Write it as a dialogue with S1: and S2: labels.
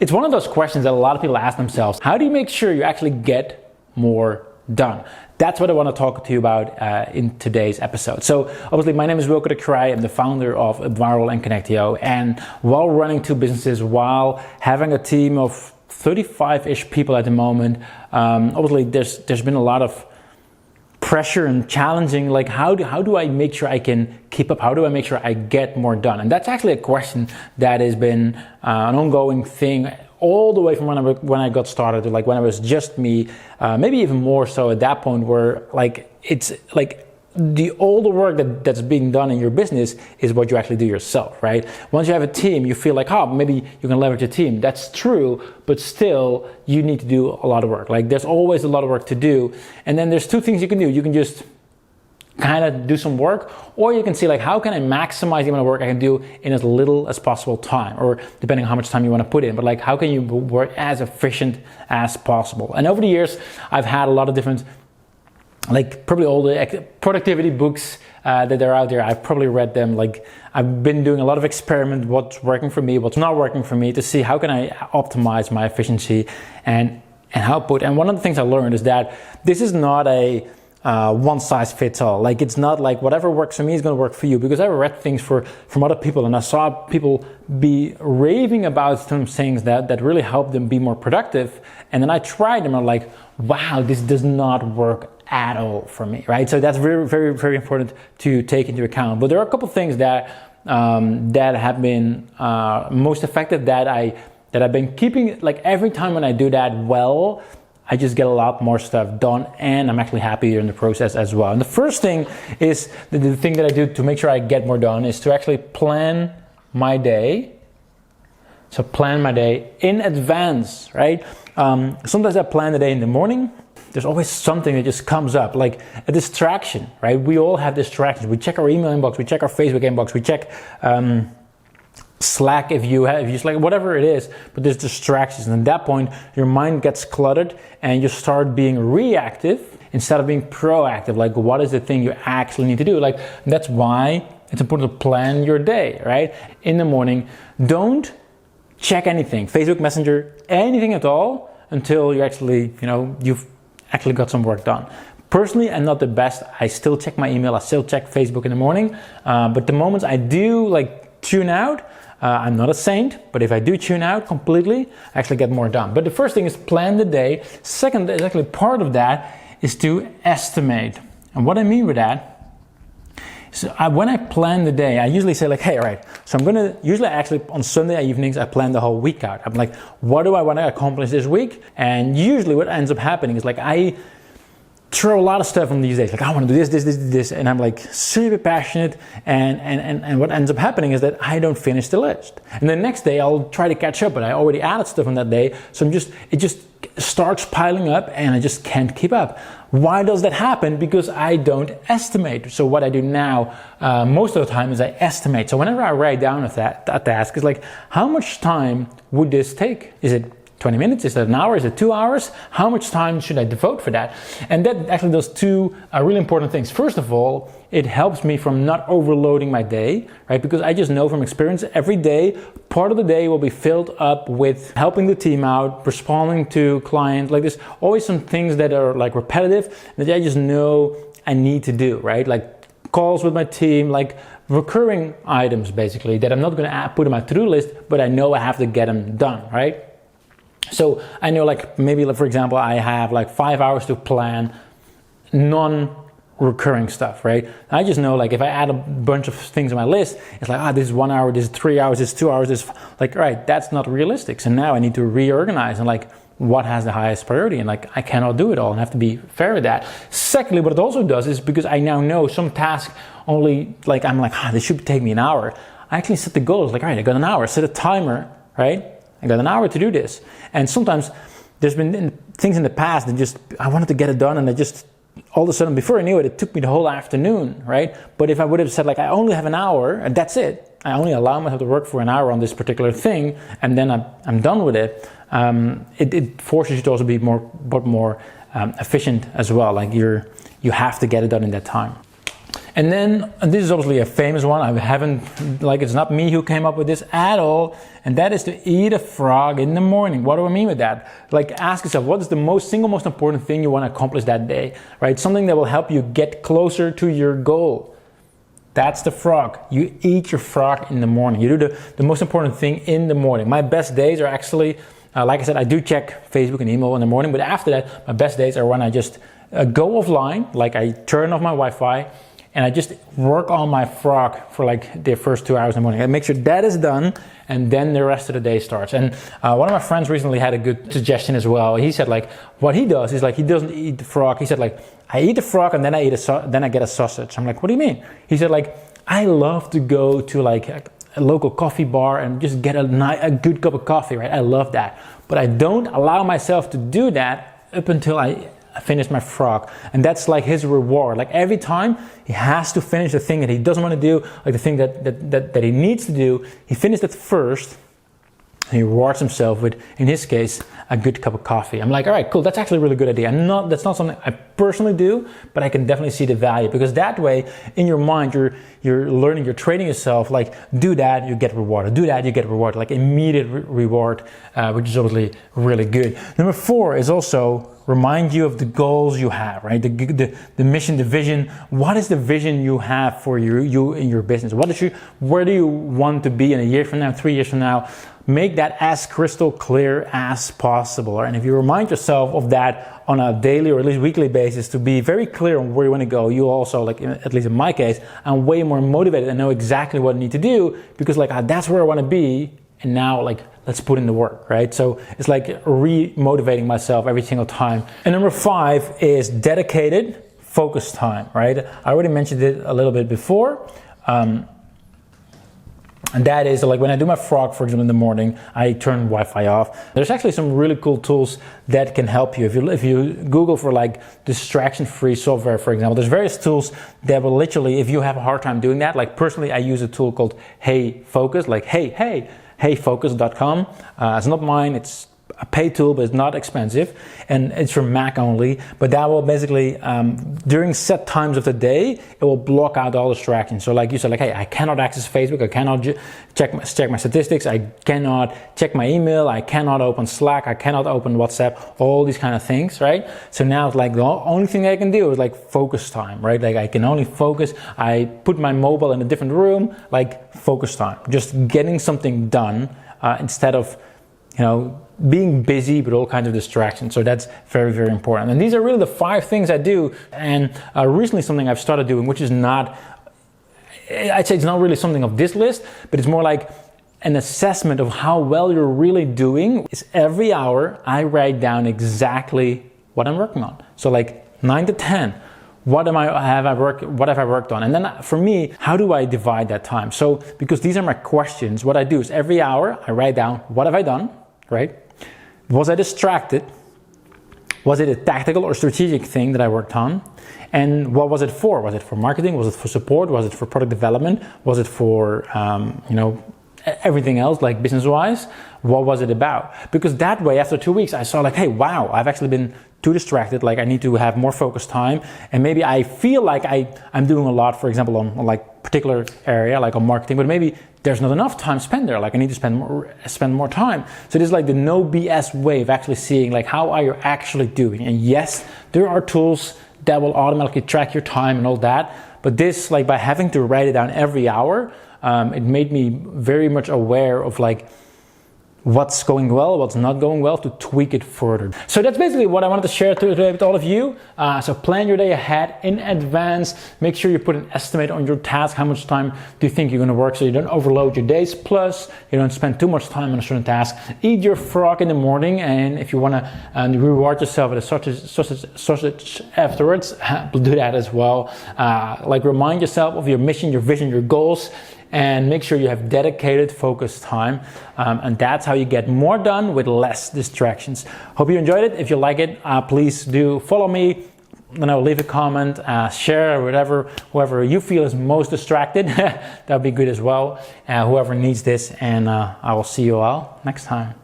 S1: It's one of those questions that a lot of people ask themselves. How do you make sure you actually get more done? That's what I want to talk to you about in today's episode. So obviously my name is Wilco the Kreij. I'm the founder of UpViral and Connectio. And while running two businesses, while having a team of 35-ish people at the moment, obviously there's been a lot of pressure and challenging, like how do I make sure I can keep up? How do I make sure I get more done? And that's actually a question that has been an ongoing thing all the way from when I got started, like when I was just me, maybe even more so at that point, where like it's like all the work that's being done in your business is what you actually do yourself, right? Once you have a team, you feel like, oh, maybe you can leverage a team. That's true, but still you need to do a lot of work. Like there's always a lot of work to do. And then there's two things you can do. You can just kind of do some work, or you can see like, how can I maximize the amount of work I can do in as little as possible time, or depending on how much time you want to put in, but like how can you work as efficient as possible? And over the years, I've had a lot of different, like probably all the productivity books that are out there. I've probably read them. Like I've been doing a lot of experiment, what's working for me, what's not working for me, to see how can I optimize my efficiency and output. And one of the things I learned is that this is not a one size fits all. Like it's not like whatever works for me is going to work for you, because I read things from other people and I saw people be raving about some things that really helped them be more productive, and then I tried them and I'm like, wow, this does not work at all for me, right? So that's very, very, very important to take into account. But there are a couple things that have been most effective that I've been keeping. Like every time when I do that well, I just get a lot more stuff done, and I'm actually happier in the process as well. And the first thing is the thing that I do to make sure I get more done is to actually plan my day. So plan my day in advance, right? Sometimes I plan the day in the morning. There's always something that just comes up, like a distraction, right? We all have distractions. We check our email inbox, we check our Facebook inbox, we check Slack if you Slack, whatever it is, but there's distractions. And at that point, your mind gets cluttered and you start being reactive instead of being proactive. Like, what is the thing you actually need to do? Like, that's why it's important to plan your day, right? In the morning, don't check anything, Facebook Messenger, anything at all, until you actually, you've actually got some work done. Personally, I'm not the best. I still check my email, I still check Facebook in the morning, but the moments I do like tune out, I'm not a saint, but if I do tune out completely, I actually get more done. But the first thing is plan the day. Second, is actually part of that is to estimate. And what I mean with that, so when I plan the day, I usually say like, hey, all right, so usually actually on Sunday evenings, I plan the whole week out. I'm like, what do I want to accomplish this week? And usually what ends up happening is like, I throw a lot of stuff on these days. Like, I want to do this, and I'm like super passionate. And what ends up happening is that I don't finish the list. And the next day I'll try to catch up, but I already added stuff on that day. So it just starts piling up and I just can't keep up. Why does that happen? Because I don't estimate. So what I do now, most of the time, is I estimate. So whenever I write down a task, it's like, how much time would this take? Is it 20 minutes? Is it an hour? Is it 2 hours? How much time should I devote for that? And that actually does two really important things. First of all, it helps me from not overloading my day, right? Because I just know from experience, every day, part of the day will be filled up with helping the team out, responding to clients. Like there's always some things that are like repetitive that I just know I need to do, right? Like calls with my team, like recurring items basically that I'm not going to put on my to-do list, but I know I have to get them done, right? So I know, like maybe for example, I have like 5 hours to plan non-recurring stuff, right? I just know like if I add a bunch of things on my list, it's like, this is 1 hour, this is 3 hours, this is 2 hours, this like, all right, that's not realistic. So now I need to reorganize and like, what has the highest priority? And like, I cannot do it all and I have to be fair with that. Secondly, what it also does is because I now know some tasks only, like I'm like, this should take me an hour. I actually set the goals like, all right, I got an hour, set a timer, right? I got an hour to do this. And sometimes there's been things in the past that I wanted to get it done, and I just, all of a sudden, before I knew it, it took me the whole afternoon, right? But if I would have said like, I only have an hour and that's it, I only allow myself to work for an hour on this particular thing, and then I'm done with it, it forces you to also be more efficient as well. Like you have to get it done in that time. And then, and this is obviously a famous one, I haven't, like it's not me who came up with this at all, and that is to eat a frog in the morning. What do I mean with that? Like ask yourself, what is the single most important thing you want to accomplish that day, right? Something that will help you get closer to your goal. That's the frog. You eat your frog in the morning. You do the most important thing in the morning. My best days are actually, like I said, I do check Facebook and email in the morning, but after that, my best days are when I just go offline, like I turn off my Wi-Fi, and I just work on my frog for like the first 2 hours in the morning. I make sure that is done, and then the rest of the day starts. And one of my friends recently had a good suggestion as well. He said like, what he does is like, he doesn't eat the frog. He said like, I eat the frog and then I get a sausage. I'm like, what do you mean? He said like, I love to go to like a local coffee bar and just get a good cup of coffee, right? I love that. But I don't allow myself to do that up until I finish my frog. And that's like his reward. Like every time he has to finish the thing that he doesn't want to do, like the thing that he needs to do, he finished it first. He rewards himself with, in his case, a good cup of coffee. I'm like, all right, cool, that's actually a really good idea. That's not something I personally do, but I can definitely see the value, because that way in your mind, you're learning, you're training yourself, like do that, you get rewarded, do that, you get rewarded, like immediate reward, which is obviously really good. Number 4 is also remind you of the goals you have, right? The mission, the vision. What is the vision you have for you in your business? Where do you want to be in a year from now, 3 years from now? Make that as crystal clear as possible. And if you remind yourself of that on a daily or at least weekly basis, to be very clear on where you want to go, you also, like at least in my case, I'm way more motivated and know exactly what I need to do, because like that's where I want to be. And now like, let's put in the work, right? So it's like re-motivating myself every single time. And number 5 is dedicated focus time, right? I already mentioned it a little bit before. And that is like when I do my frog, for example, in the morning, I turn Wi-Fi off. There's actually some really cool tools that can help you. If you Google for like distraction-free software, for example, there's various tools that will literally, if you have a hard time doing that, like personally, I use a tool called Hey Focus, like heyfocus.com. It's not mine, it's a paid tool, but it's not expensive, and it's for Mac only. But that will basically, during set times of the day, it will block out all distractions. So like you said, like, hey, I cannot access Facebook, I cannot check my statistics, I cannot check my email, I cannot open Slack, I cannot open WhatsApp, all these kind of things, right? So now it's like the only thing I can do is like focus time, right? Like I can only focus, I put my mobile in a different room, like focus time, just getting something done instead of, being busy with all kinds of distractions. So that's very, very important. And these are really the 5 things I do. And recently something I've started doing, which is not, I'd say it's not really something of this list, but it's more like an assessment of how well you're really doing, is every hour I write down exactly what I'm working on. So like 9 to 10. What have I worked on? And then for me, how do I divide that time? So because these are my questions, what I do is every hour I write down, what have I done, right? Was I distracted? Was it a tactical or strategic thing that I worked on? And what was it for? Was it for marketing? Was it for support? Was it for product development? Was it for, everything else, like business-wise? What was it about? Because that way, after 2 weeks, I saw like, hey, wow, I've actually been too distracted. Like I need to have more focused time. And maybe I feel like I'm doing a lot, for example, on like particular area, like on marketing, but maybe there's not enough time spent there. Like I need to spend more time. So this is like the no BS way of actually seeing like how are you actually doing. And yes, there are tools that will automatically track your time and all that. But this, like by having to write it down every hour, it made me very much aware of like what's going well, what's not going well, to tweak it further. So that's basically what I wanted to share today with all of you. So plan your day ahead in advance. Make sure you put an estimate on your task. How much time do you think you're going to work so you don't overload your days? Plus, you don't spend too much time on a certain task. Eat your frog in the morning, and if you want to reward yourself with a sausage afterwards, do that as well. Like remind yourself of your mission, your vision, your goals, and make sure you have dedicated focused time, and that's how you get more done with less distractions. Hope you enjoyed it. If you like it, please do follow me, leave a comment, share, whoever you feel is most distracted, that would be good as well, whoever needs this, and I will see you all next time.